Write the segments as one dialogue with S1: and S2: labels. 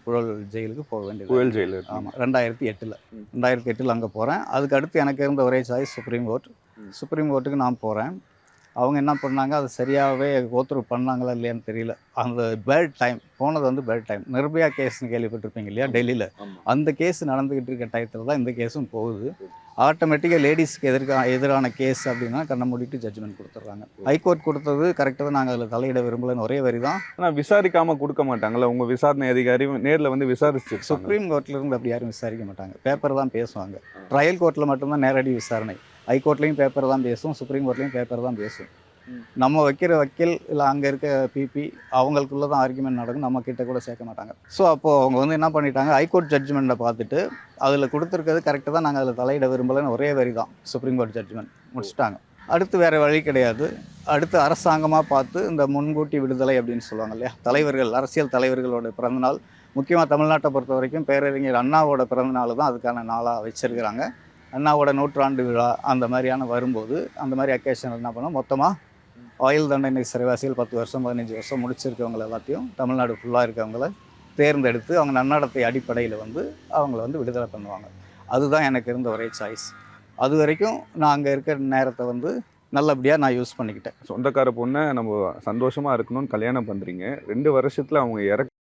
S1: புழல் ஜெயிலுக்கு போக வேண்டியது.
S2: புழல் ஜெயில்.
S1: ஆமாம், 2008 அங்கே போகிறேன். அதுக்கு அடுத்து எனக்கு இருந்த ஒரே சாய்ஸ் சுப்ரீம் கோர்ட். சுப்ரீம் கோர்ட்டுக்கு நான் போகிறேன். அவங்க என்ன பண்ணாங்க, அது சரியாகவே கோத்ரூ பண்ணாங்களா இல்லையான்னு தெரியல. அந்த பேட் டைம் போனது வந்து பேட் டைம். நிர்பயா கேஸ்ன்னு கேள்விப்பட்டிருப்பீங்க இல்லையா, டெல்லியில். அந்த கேஸ் நடந்துக்கிட்டு இருக்க டயத்தில் தான் இந்த கேஸும் போகுது. ஆட்டோமேட்டிக்காக லேடிஸ்க்கு எதிரான கேஸ் அப்படின்னா கண்ணை மூடிட்டு ஜட்ஜ்மெண்ட் கொடுத்துட்றாங்க. ஹைகோர்ட் கொடுத்தது கரெக்டாக தான், நாங்கள் அதில் தலையிட விரும்பலன்னு ஒரே வரி தான்.
S2: ஆனால் விசாரிக்காமல் கொடுக்க மாட்டாங்களா? உங்கள் விசாரணை அதிகாரி நேரில் வந்து விசாரிச்சு?
S1: சுப்ரீம் கோர்ட்லேருந்து அப்படி யாரும் விசாரிக்க மாட்டாங்க, பேப்பர் தான் பேசுவாங்க. ட்ரையல் கோர்ட்டில் மட்டும்தான் நேரடி விசாரணை. ஹைகோர்ட்லேயும் பேப்பர் தான் பேசும், சுப்ரீம் கோர்ட்லேயும் பேப்பர் தான் பேசும். நம்ம வைக்கிற வக்கீல் இல்லை அங்கே இருக்க பிபி அவங்களுக்குள்ளே தான் ஆர்குமெண்ட் நடக்கும், நம்ம கிட்ட கூட சேர்க்க மாட்டாங்க. ஸோ அப்போது அவங்க வந்து என்ன பண்ணிட்டாங்க, ஹைகோர்ட் ஜட்ஜ்மெண்ட்டை பார்த்துட்டு அதில் கொடுத்துருக்கிறது கரெக்டாக தான், நாங்கள் அதில் தலையிட விரும்பலைன்னு ஒரே வரி தான் சுப்ரீம் கோர்ட் ஜட்ஜ்மெண்ட் முடிச்சுட்டாங்க. அடுத்து வேறு வழி கிடையாது. அடுத்து அரசாங்கமாக பார்த்து இந்த முன்கூட்டி விடுதலை அப்படின்னு சொல்லுவாங்க இல்லையா, தலைவர்கள், அரசியல் தலைவர்களோட பிறந்தநாள், முக்கியமாக தமிழ்நாட்டை பொறுத்த வரைக்கும் பேரறிஞர் அண்ணாவோட பிறந்தநாள் தான் அதுக்கான நாளாக வச்சுருக்கிறாங்க. அண்ணாவோட 100ஆண்டு விழா அந்த மாதிரியான வரும்போது அந்த மாதிரி அக்கேஷன் என்ன பண்ணோம், மொத்தமாக ஆயுள் தண்டனை சிறைவாசிகள் 10 வருஷம் 15 வருஷம் முடிச்சிருக்கவங்க எல்லாத்தையும் தமிழ்நாடு ஃபுல்லாக இருக்கவங்கள தேர்ந்தெடுத்து அவங்க நன்னடத்தை அடிப்படையில் வந்து அவங்கள வந்து விடுதலை பண்ணுவாங்க. அதுதான் எனக்கு இருந்த ஒரே சாய்ஸ். அது வரைக்கும் நான் அங்கே இருக்கிற நேரத்தை வந்து நல்லபடியாக நான் யூஸ் பண்ணிக்கிட்டேன்.
S2: சொந்தக்கார பொண்ணை நம்ம சந்தோஷமாக இருக்கணும்னு கல்யாணம் பண்ணுறீங்க. 2 வருஷத்தில் அவங்க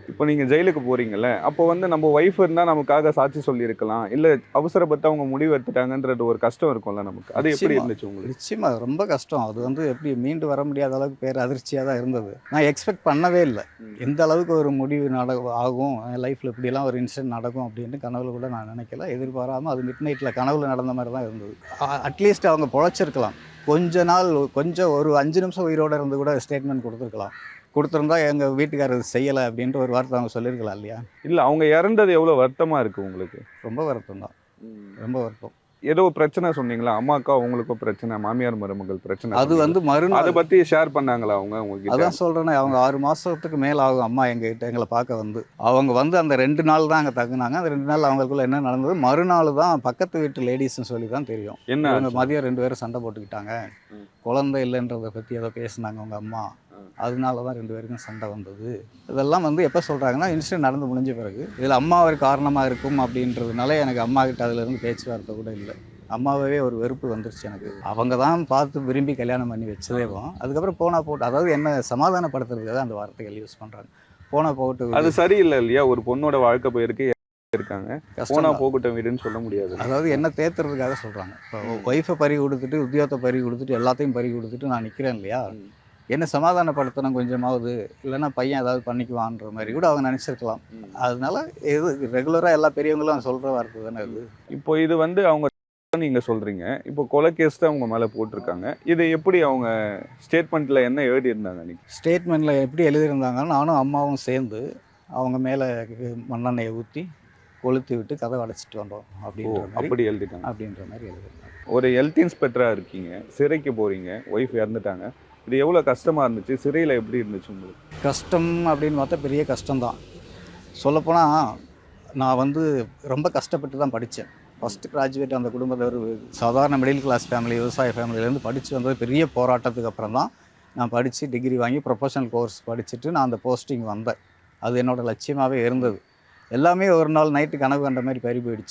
S2: இப்போ நீங்கள் ஜெயிலுக்கு போகிறீங்கல்ல, அப்போ வந்து நம்ம ஒய்ஃப் இருந்தால் நமக்காக சாட்சி சொல்லியிருக்கலாம், இல்லை அவசரப்பட்டு அவங்க முடிவு எடுத்துட்டாங்கன்றது ஒரு கஷ்டம் இருக்கும்ல நமக்கு. அது எப்படி இருந்துச்சு உங்களுக்கு?
S1: நிச்சயமாக ரொம்ப கஷ்டம். அது வந்து எப்படி மீண்டு வர முடியாத அளவுக்கு பேர் அதிர்ச்சியாக தான் இருந்தது. நான் எக்ஸ்பெக்ட் பண்ணவே இல்லை எந்த அளவுக்கு ஒரு முடிவு ஆகும், லைஃப்பில் இப்படியெல்லாம் ஒரு இன்சிடென்ட் நடக்கும் அப்படின்னு கனவுல கூட நான் நினைக்கல. எதிர்பாராமல் அது மிட் நைட்டில் கனவுல நடந்த மாதிரி தான் இருந்தது. அட்லீஸ்ட் அவங்க பொழைச்சிருக்கலாம், கொஞ்சம் ஒரு 5 நிமிஷம் உயிரோடு இருந்து கூட ஸ்டேட்மெண்ட் கொடுத்துருந்தா எங்கள் வீட்டுக்காரர் செய்யலை அப்படின்ட்டு ஒரு வார்த்தை அவங்க சொல்லியிருக்கலாம் இல்லையா?
S2: இல்லை, அவங்க இறந்தது எவ்வளோ வருத்தமாக இருக்குது உங்களுக்கு?
S1: ரொம்ப வருத்தம் தான், ரொம்ப வருத்தம்.
S2: ஏதோ பிரச்சனை சொன்னீங்களா, அம்மாக்கா உங்களுக்கும் பிரச்சனை, மாமியார் மருமகள் பிரச்சனை,
S1: அது வந்து
S2: அதை பற்றி ஷேர் பண்ணாங்களா அவங்க உங்களுக்கு?
S1: அதான் சொல்கிறேன்னே, அவங்க 6 மாதத்துக்கு மேலே ஆகும் அம்மா எங்களை பார்க்க வந்து. அவங்க வந்து அந்த 2 நாள் தான் அங்கே தங்குனாங்க. அந்த 2 நாள் அவங்களுக்குள்ள என்ன நடந்தது, மறுநாள் தான் பக்கத்து வீட்டு லேடிஸ்ன்னு சொல்லி தான் தெரியும்.
S2: என்ன,
S1: அவங்க மதியம் 2 பேரும் சண்டை போட்டுக்கிட்டாங்க, குழந்தை இல்லைன்றதை பற்றி ஏதோ பேசினாங்க அவங்க அம்மா, அதனால தான் 2 பேருக்கும் சண்டை வந்தது. இதெல்லாம் வந்து எப்போ சொல்கிறாங்கன்னா இன்சிடென்ட் நடந்து முடிஞ்ச பிறகு. இதில் அம்மா ஒரு காரணமாக இருக்கும் அப்படின்றதுனால எனக்கு அம்மா கிட்ட அதிலேருந்து பேச்சுவார்த்தை கூட இல்லை. அம்மாவே ஒரு வெறுப்பு வந்துருச்சு எனக்கு. அவங்க தான் பார்த்து விரும்பி கல்யாணம் பண்ணி வச்சதேவும். அதுக்கப்புறம் போனால் போட்டு, அதாவது என்ன சமாதானப்படுத்துறதுக்காக அந்த வார்த்தைகள் யூஸ் பண்ணுறாங்க, போனால் போட்டு.
S2: அது சரியில்லை இல்லையா? ஒரு பொண்ணோட வாழ்க்கை போயிருக்கு, இருக்காங்க, போனால் போகட்டும் வீடுன்னு சொல்ல முடியாது.
S1: அதாவது என்ன தேத்துறதுக்காக சொல்கிறாங்க. இப்போ ஒய்ஃபை பறி கொடுத்துட்டு, உத்தியோகத்தை பறி கொடுத்துட்டு, எல்லாத்தையும் பறி கொடுத்துட்டு நான் நிற்கிறேன் இல்லையா, என்ன சமாதானப்படுத்தணும் கொஞ்சமாவது, இல்லைன்னா பையன் ஏதாவது பண்ணிக்குவான்ற மாதிரி கூட அவங்க நினச்சிருக்கலாம். அதனால இது ரெகுலராக எல்லா பெரியவங்களும் சொல்கிற வார்த்தை தானே அது.
S2: இப்போ இது வந்து அவங்க நீங்கள் சொல்கிறீங்க, இப்போ கொலை கேஸ் தான் அவங்க மேலே போட்டிருக்காங்க. இது எப்படி அவங்க ஸ்டேட்மெண்ட்டில் என்ன எழுதியிருந்தாங்க? நீங்கள்
S1: ஸ்டேட்மெண்ட்டில் எப்படி எழுதியிருந்தாங்கன்னா, நானும் அம்மாவும் சேர்ந்து அவங்க மேலே மண்ணெண்ணெயை ஊற்றி கொளுத்தி விட்டு கதவை அடைச்சிட்டு வந்தோம்
S2: அப்படி எழுதிட்டாங்க.
S1: அப்படின்ற மாதிரி எழுதிருக்காங்க.
S2: ஒரு ஹெல்த் இன்ஸ்பெக்டராக இருக்கீங்க, சிறைக்கு போகிறீங்க, ஒய்ஃப் இறந்துட்டாங்க, இது எவ்வளோ கஷ்டமாக இருந்துச்சு? சிறையில் எப்படி இருந்துச்சு உங்களுக்கு?
S1: கஷ்டம் அப்படின்னு பார்த்தா பெரிய கஷ்டம்தான். சொல்லப்போனால் நான் வந்து ரொம்ப கஷ்டப்பட்டு தான் படித்தேன். ஃபஸ்ட்டு கிராஜுவேட் அந்த குடும்பத்தை ஒரு சாதாரண மிடில் கிளாஸ் ஃபேமிலி, விவசாய ஃபேமிலியிலேருந்து படித்து வந்தது பெரிய போராட்டத்துக்கு அப்புறம் தான் நான் படித்து டிகிரி வாங்கி ப்ரொஃபஷனல் கோர்ஸ் படிச்சுட்டு நான் அந்த போஸ்டிங் வந்தேன். அது என்னோடய லட்சியமாகவே இருந்தது. எல்லாமே ஒரு நாள் நைட்டு கனவு கண்ட மாதிரி பறி போயிடுச்சு.